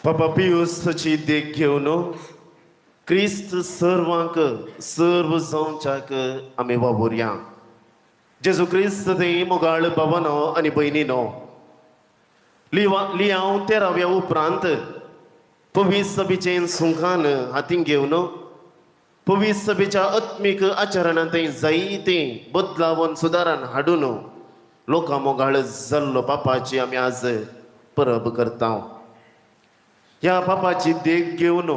Papa Piusची देख घेऊन क्रिस्त सर्वांक सर्व जावच्याक आमी वावुरया. जेजू क्रिस्त ते मोगाळ भावानो आनी भयणीनो, लिहांव 13व्या उपरांत पवित्र सभेचें सुखान हातीन घेवन पवित्र सभेच्या आत्मीक आचरणांत जायते बदलावन सुदारण हाडून लोकां मोगाळ जाल्लो पापाची आमी आज परब करता. ह्या पापाची देख घेवन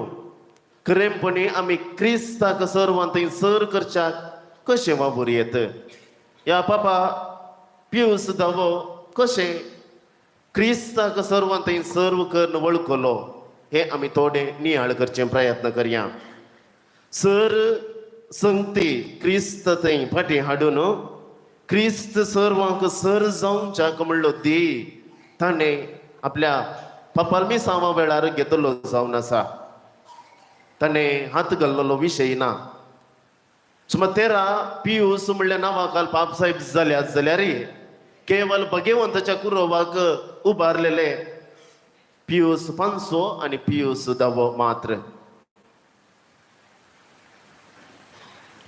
खरेपणी आमी क्रिस्ताक सर्वांत सर करच्याक कशें वावूर येत. ह्या पापा पियूस दावो कशें क्रिस्ताक सर्वांत सर्व करून वळखलो हे आमी थोडे नियाळ करचे प्रयत्न करया. सर संगती क्रिस्त थंय फाटीं हाडून क्रिस्त सर्वांक सर जावच्याक म्हणलो दे ताणें आपल्या पापालमिसांवा वेळार घेतलो जावन आसा. ताणें हात घाल्लो विशय ना. सुमार 13 पियूस म्हणल्या नांवा काल पापसाहेब जाल्यात जाल्यार केवळ भगवंताच्या कुरवाक उबारलेले पियूस 500 आनी पियूस दावो मात्र.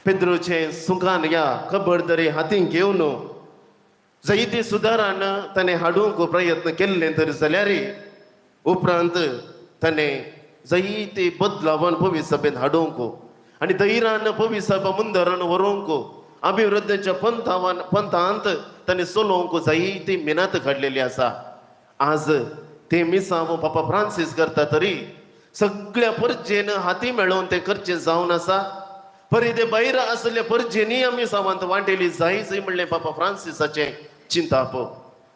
पेद्रोचे सुखान या खबरदारी हातीन घेवन जायती सुदारण ताणें हाडूंक प्रयत्न केल्ले तर जाल्यार उपरांत ताणें जायते बदलावन पवित्र सभेंत हाडूंक आनी धैर्यान पवित्र सभा मुंदरान व्हरूंक अभिवृद्धीच्या पंथांत ताणें चलोवंक जायती मेहनत काडलेली आसा. आज ते मिसांव पापा फ्रांसीस करता तरी सगळ्या परजेन हाती मेळोवन तें करचें जावन आसा. परी ते भायर आसले परजेनी आमी सावंत वांटेली जायच म्हणलें पापा फ्रांसिसाचें चिंताप.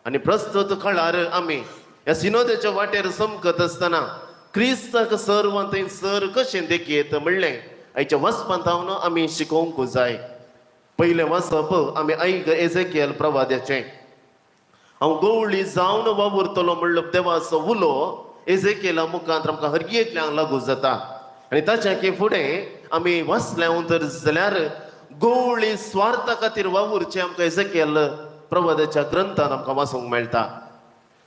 आनी प्रस्तुत काळार आमी ह्या सिनोदाच्या वाटेर समकत आसतना क्रिस्ताक सर्वांत सर कशें देखीत म्हणलें आयच्या वचपांतावन आमी शिकोवंक जाय. पयलें वचप आमी ऐक एजेकियल प्रवाद्याचें. हांव गवळी जावन वावुरतलो म्हणलो देवाचो उलो एजेकियला मुखांत आमकां हर एकल्यांक लागू जाता. आनी ताच्या फुडें आमी वचल्या तर जाल्यार गवळी स्वार्था खातीर वावुरचें आमकां एजेकियल प्रवाद्याच्या ग्रंथांत आमकां वाचूंक मेळटा.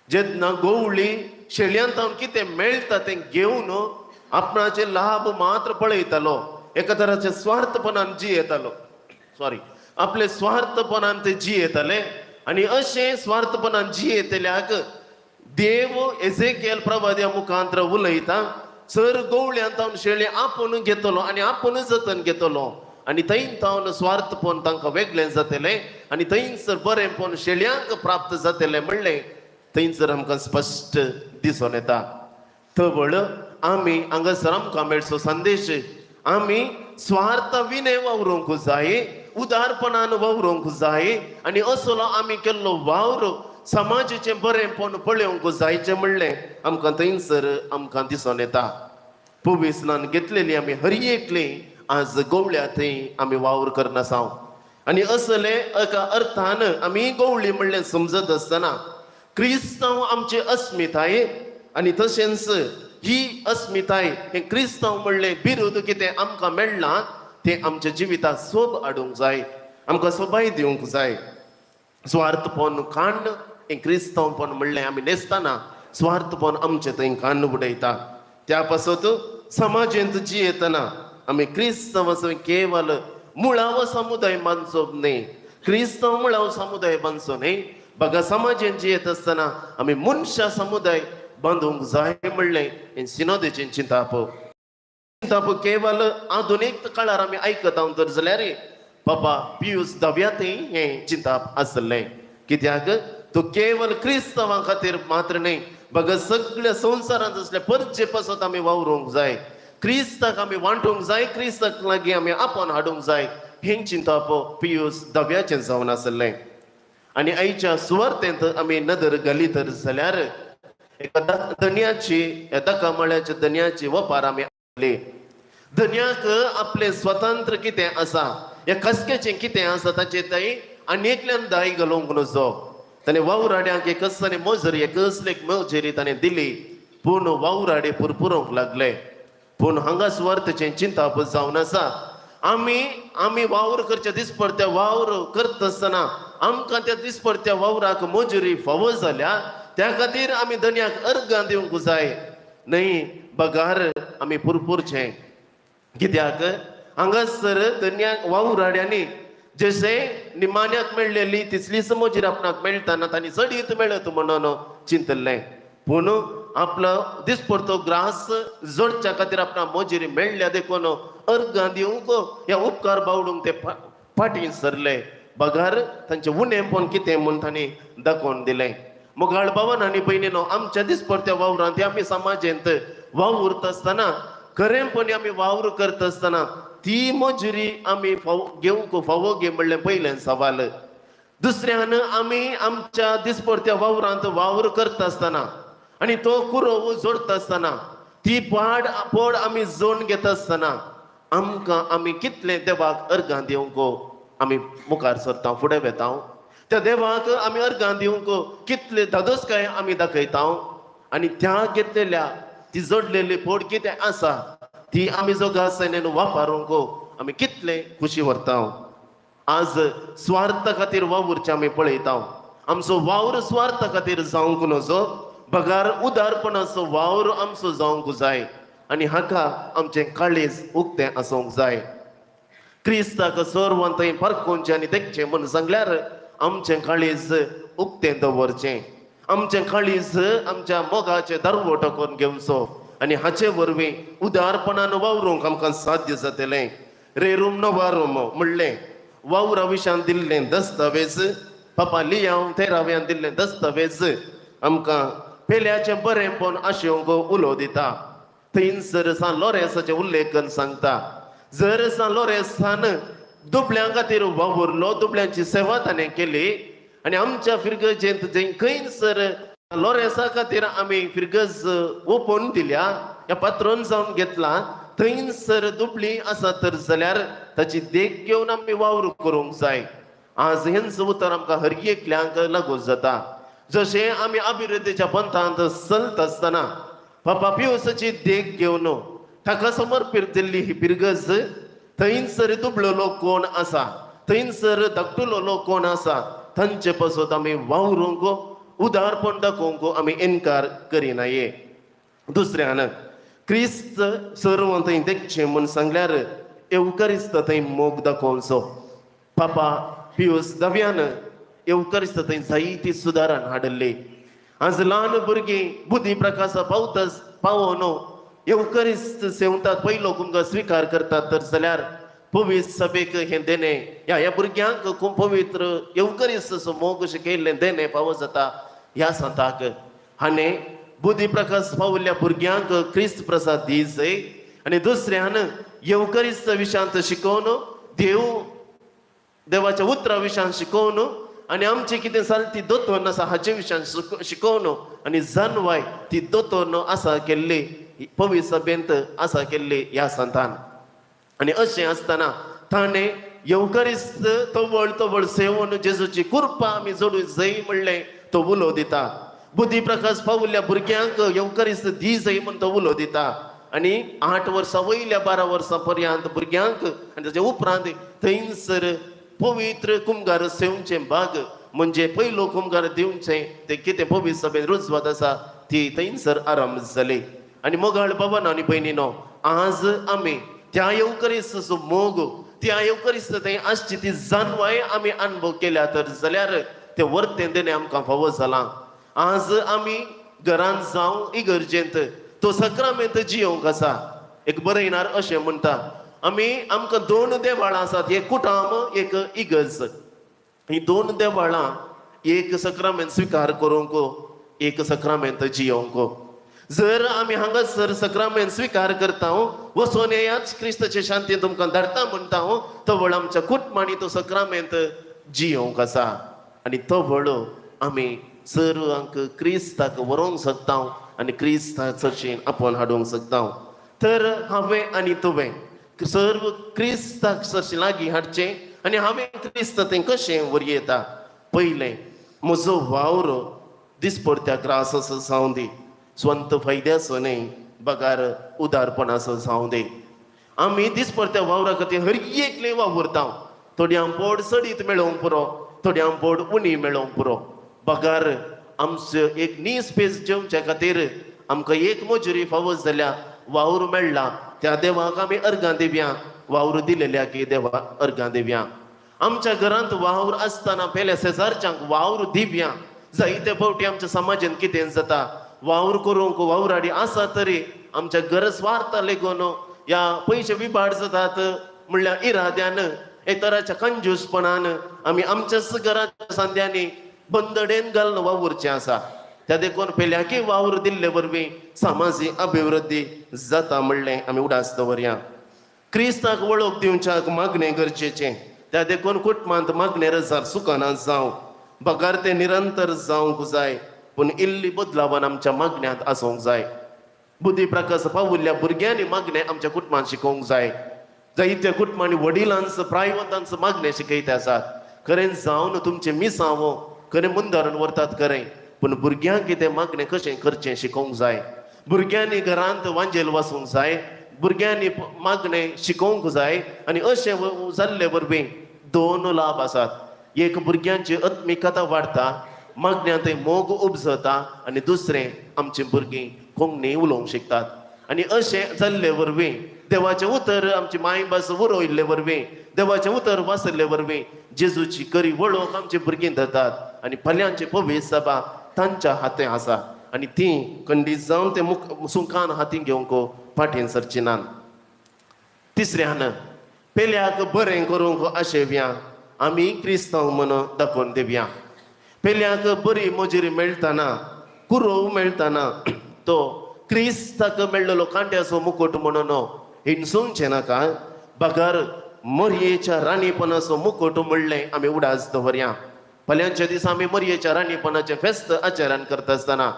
जेन्ना गवळी शेळयांत कितें मेळटा तें घेवन आपणाचे लाभ मात्र पळयतालो, एका तराचे स्वार्थपणान जियेतालो. आपले स्वार्थपणान ते जियेताले. आनी अशें स्वार्थपणान जियेतल्याक देव एजेकियल प्रवाद्या मुखांतर उलयता. सर गवळ्यांत शेळी आपूण घेतलो आनी आपूण जतन घेतलो आनी थंय तावन स्वार्थपण तांकां वेगळें जातलें आनी थंयसर बरेंपण शेळयांक प्राप्त जातलें म्हणलें थंयसर आमकां स्पश्ट दिसून येता. थबड आमी हांगासर आमकां मेळचो संदेश आमी स्वार्थ विने वावरूंक जाय, उदारपणान वावरूंक जाय आनी असलो आमी केल्लो वावर समाजाचें बरेंपण पळोवंक जायचें म्हणलें आमकां थंयसर आमकां दिसून येता. पवित्र स्नान घेतलेली आमी हर एकली आज गवळ्या थंय आमी वावर करना आसाव. आनी असले एका अर्थान आमी गवळी म्हणलें समजत आसतना क्रिस्तांव आमची अस्मिताय आनी तशेंच ही अस्मिताय हे क्रिस्तांव म्हणलें बिरूद कितें आमकां मेळ्ळां तें आमच्या जिविताक सोब हाडूंक जाय, आमकां सोबाय दिवंक जाय. स्वार्थपण कांड हें क्रिस्तांवपण म्हणलें आमी नेसतना स्वार्थपण आमचें थंय कांड उडयता. त्या पासत समाजांत जियेतना आमी क्रिस्तांव केवळ मुळावो समुदाय बांदचो न्ही, क्रिस्तांव मुळावो समुदाय बांदचो न्ही. बघा समाजांत जियेत आसतना आमी मनशा समुदाय बांदूंक जाय म्हणलें हें सिनोदेचें चिंताप. केवळ आधुनीक काळार आमी आयकता तर जाल्यार पापा पियूस दाव्यातय हें चिंताप आसलें. कित्याक तो केवळ क्रिस्तांवां खातीर मात्र न्ही, बघा सगळ्या संवसारांत असले परजे पासत आमी वावरूंक जाय, क्रिस्ताक आमी वांटूंक जाय, क्रिस्ताक लागीं आमी आपोवन हाडूंक जाय हें चिंताप पियूस दाव्याचें जावन आसलें. आनी आयच्या सुवार्थेंत आमी नदर घाली तर जाल्यार एका धन्याची दकामळ्याच्या धन्याची वपार आमी आयले. धन्याक आपलें स्वतंत्र कितें आसा, ह्या खसकेचें कितें आसा ताचेर थंय आनीकल्यान दाय घालूंक नजो. ताणें वावराड्यांक एक कसले मजरी कसलेक मजरी ताणें दिली पूण वावराडे पुरपुरोंक लागले. पूण हांगा सुवार्थेचें चिंताप जावन आसा. आमी वावर करचे दिसपट्ट्या वावर करता आसतना आमकां त्या दिसपट्ट्या वावराक मजुरी फावो जाल्या त्या खातीर आमी धन्याक अर्गां दिवंक जाय. न्हय बगार आमी पुरपुरचे कित्याक हांगासर धन्याक वावुराड्यांनी जशे निमाण्याक मेळलेली तिसलीच मोजीर आपणाक मेळटाना तांणी चडीत मेळत म्हणून चिंतल्लें पूण आपलो दिसपरतो ग्रास जोडच्या खातीर आपणाक मोजिरी मेळ्ळ्या देखून अर्गां दिवंक ह्या उपकार बावडूंक ते फाटीं सरले बगार तांचे उणेंपण कितें म्हूण तांणी दाखोवन दिलें मोगाळ भावान आनी भयणीनो आमच्या दिसपरत्या वावरांत आमी समाजेंत वावुरत आसतना खरेंपणी आमी वावर करता आसतना ती मजुरी आमी घेवंक फावो घे म्हणलें पयलें सवाल दुसऱ्यान आमी आमच्या दिसपरत्या वावरांत वावर करता आसतना आनी तो कुरो जोडता आसतना ती पोड आमी जोडून घेता आसतना आमकां आमी कितलें देवाक अर्गां दिवंक आमी मुखार सरता फुडें वेता त्या देवाक आमी अर्गां दिवंक कितले धादोसकाय आमी दाखयता आनी त्या घेतलेल्या ती जोडलेली पोड कितें आसा ती आमी जो गासयनेन वापरूंक आमी कितले खुशी व्हरता आज स्वार्था खातीर वावुरचें आमी पळयता आमचो वावर स्वार्था खातीर जावंक नजो बगार उदारपणाचो वावर आमचो जावंक जाय आनी हाका आमचें काळीज उक्तें आसूंक जाय क्रिस्ताक सर्वांत पारखुंचें आनी देखचें म्हूण सांगल्यार आमचें काळीज उक्तें दवरचें आमचें काळीज आमच्या मोगाचें दारवटो करून घेवचो आनी हाचे वरवीं उदारपणान वावरूंक आमकां साध्य जातलें रेरूम नोवारूम म्हणलें वावरा विशयान दिल्लें दस्तावेज पापा लियाव तेराव्यान दिल्लें दस्तावेज आमकां पेल्याचें बरेंपण आशेवंक उलो दिता थंयसर सान लॉरेन्साचें उल्लेखन सांगता जर सान लॉरेन्सान दुबळ्यां खातीर वावुरलो दुबळ्यांची सेवा ताणें केली आनी आमच्या फिरगजेंत जंय खंयसर लॉरेन्सा खातीर आमी फिरगज ओपोवन दिल्या ह्या पात्रोन जावन घेतला थंयसर दुबळी आसा तर जाल्यार ताची देख घेवन आमी वावर करूंक जाय आज हेंच उतर आमकां हर एकल्यांक लागू जाता जशें आमी अभिवृद्धीच्या पंथांत चलता आसतना पापा पिवसाची देख घेवन ताका समर्पीत दिल्ली ही फिरगज थंयसर दुबळलो कोण आसा थंयसर धाकटुलो कोण आसा तांचे पासून आमी वावरूंक उदारपण दाखोवंक आमी इन्कार करिनाये दुसऱ्यान क्रिस्त सर्व थंय देखचें म्हूण सांगल्यार एवकारिस्त थंय मोग दाखोवचो पापा पियूस दव्यान एवकारिस्त थंय जायती सुदारण हाडली आज ल्हान भुरगीं बुद्धी प्रकाशा पावोन एवकारिस्त सेवतात पयलो तुमकां स्विकार करतात तर जाल्यार पवित्र सभेक हें देणें ह्या भुरग्यांक खूब पवित्र एवकारिस्त मोग अशें केल्लें देणें फावो जाता ह्या सांताक हाणें बुद्धी प्रकाश पावल्ल्या भुरग्यांक क्रिस्त प्रसाद दिवचो आनी दुसऱ्यान एवकारिस्त विशयांत शिकोवन देवाच्या उतरा विशयान शिकोवन आनी आमची कितें चलती दोतोन आसा हाचे विशयान शिकोवन आनी जानवाय ती दोतोन आसा केल्ली पवित्र सभेंत आसा केल्ली ह्या संतान आनी अशें आसतना ताणें एवकारिस्त तवळ सेवून जेजूची कृपा आमी जोडूं जाय म्हणलें तो उलो दिता बुद्धी प्रकाश पावल्ल्या भुरग्यांक एवकारिस्त दी जाय म्हूण तो उलो दिता आनी 8 वर्सां वयल्या 12 वर्सां पर्यंत भुरग्यांक आनी ताचे उपरांत थंयसर पवित्र कुमगार सेवचे भाग म्हणजे पयलो कुमगार दिवचें ते कितें पवित्र सभेन रुजवत आसा ती थंयसर आरंभ जाली आनी मोगाळ भावान आनी भयणीनो आज आमी त्या एवकारिस्ताचो मोग त्या एवकारिस्त थंय आसची ती जानवाय आमी अनुभव केल्या तर जाल्यार ते वर्तें देणें आमकां फावो जालां आज आमी घरांत जावं इगर्जेंत तो सक्रामेंत जियोंक आसा एक बरयणार अशें म्हणटा आमकां 2 देवाळां आसात एक कुटाम एक इगर्ज ही 2 देवाळां एक सक्रामेंत स्विकार करूंक एक सक्रामेंत जियोंक जर आमी हांगासर सक्रामेंत स्विकार करता वचोन येयात क्रिस्ताचे शांतीन तुमकां धाडटा म्हणटा तो वळ आमच्या कुटुंबांनी तो सक्रामेंत जियोंक आसा आनी तो वळ आमी सर्वांक क्रिस्ताक व्हरोंक शकता आनी क्रिस्ता चर्चेन आपोवन हाडूंक शकता तर हांवें आनी तुवें सर्व क्रिस्ताक चर्चे लागीं हाडचें आनी हांवें क्रिस्त थंय कशें व्हरयेता पयलें म्हजो वावर दिसपरत्या ग्रासाचो जावं दी स्वंत फायद्याचो न्हय बगार उदारपणाचो जावं दी आमी दिसपरत्या वावरा खातीर हर एकले वावुरता थोड्यांक पोड सडीत मेळोवंक पुरो थोड्यांक पोड उणी मेळोवंक पुरो बगार आमचो एक नीस पेज जेवच्या खातीर आमकां एक मजुरी फावो जाल्या वावर मेळ्ळा त्या देवाक आमी अर्गां दिवया वावर दिलेल्या की देवा अर्गां दिवया आमच्या घरांत वावर आसतना पयल्या शेजारच्यांक वावर दिवया जायते फावटी आमच्या समाजान कितें जाता वावर करूंक वावराडी आसा तरी आमच्या गरजवार्थ लेगून या पयशे विबाड जातात म्हणल्यार इराद्यान एक तराच्या कंजूसपणान आमी आमच्याच घराच्या सांद्यांनी बंदडेन घालून वावरचें आसा त्या देखून पयल्याकी वावर दिल्ले वरवीं सामाजीक अभिवृद्धी जाता म्हणलें आमी उडास दवरया क्रिस्ताक वळख दिवच्याक मागणें गरजेचें त्या देखून कुटुंबांत मागणें रजार सुखाना जावं बगार तें निरंतर जावंक जाय पूण इल्ली बदलावन आमच्या मागण्यांत आसूंक जाय बुद्धी प्रकाश पावुल्ल्या भुरग्यांनी मागणें आमच्या कुटुंबांत शिकोवंक जाय जायत्या कुटुंबांनी वडिलांच प्रायवतांच मागणें शिकयते आसात खरें जावन तुमचें मिसांवो खरें मुंदारून व्हरतात खरें पूण भुरग्यांक कितें मागणें कशें करचें शिकोवंक जाय भुरग्यांनी घरांत वांजेल वसूंक जाय भुरग्यांनी मागणें शिकोवंक जाय आनी अशें जाल्ले वरवीं दोन लाभ आसात एक भुरग्यांची आत्मिकता वाडटा मागण्यांत मोग उपजता आनी दुसरें आमचीं भुरगीं कोंकणी उलोवंक शिकतात आनी अशें जाल्ले वरवीं देवाचें उतर आमची मायभास उरयल्ले वरवीं देवाचें उतर वाचल्ले वरवीं जेजूची खरी वळख आमची भुरगीं जातात आनी फाल्यांची पवित्र सभा तांच्या हातीं आसा आनी ती खंडीत जावन ते सुखान हातीं घेवंक फाटीं सरची नात तिसऱ्यान पेल्याक बरें करूंक आशेवया आमी क्रिस्तांव म्हणून दाखोवन दिवया पेल्याक बरी मजुरी मेळटना कुरव मेळटना तो क्रिस्ताक मेळ्ळलो कांट्याचो मुकुट म्हणून हिंसूंकचें नाका बगार मरयेच्या राणीपणाचो मुकुट म्हणलें आमी उडास दवरया फाल्यांच्या दिसा आमी मरयेच्या राणीपणाचें फेस्त आचरण करता आसतना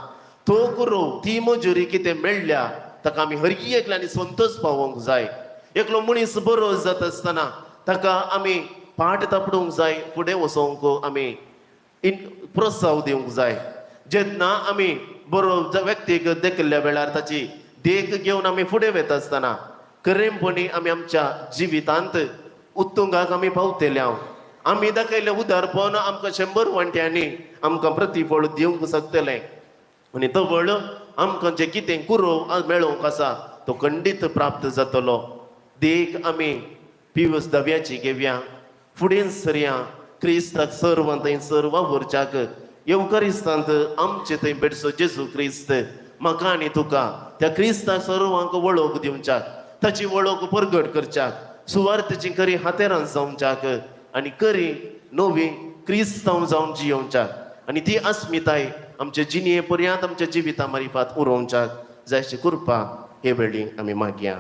तो कुरव ती मजुरी कितें मेळ्ळ्या ताका आमी हर एकल्यानी संतोश पावोवंक जाय एकलो मनीस बरो जाता आसतना ताका आमी पाट तापडूंक जाय फुडें वचोवंक आमी प्रोत्साव दिवंक जाय जेन्ना आमी बरो व्यक्तीक देखिल्ल्या वेळार ताची देख घेवन आमी फुडें वता आसतना खरेंपणी आमी आमच्या जिवितांत उत्तुंगाक आमी पावतल्या आमी दाखयलें उदारपण आमकां 100 वांट्यांनी आमकां प्रतिफळ दिवंक शकतलें आनी तो व्हड आमकां जें कितें कुरव मेळोवंक आसा तो खंडीत प्राप्त जातलो देख आमी पिवस दव्याची घेवया फुडें सरया क्रिस्ताक सर्व थंय सर्व वावरच्याक येवकारिस्तांत आमचे थंय बेडसो जेजू क्रिस्त म्हाका आनी तुका त्या क्रिस्ताक सर्वांक वळख दिवच्याक ताची वळख परगट करच्याक सुवार्थेची खरी हातेरां जावच्याक आनी खरी नवी क्रिस्तांव जावन जियोवच्याक आनी ती अस्मिताय आमच्या जिणये पर्यंत आमच्या जिविता मारिफात उरोवच्याक जायची कृपा हे वेळी आमी मागया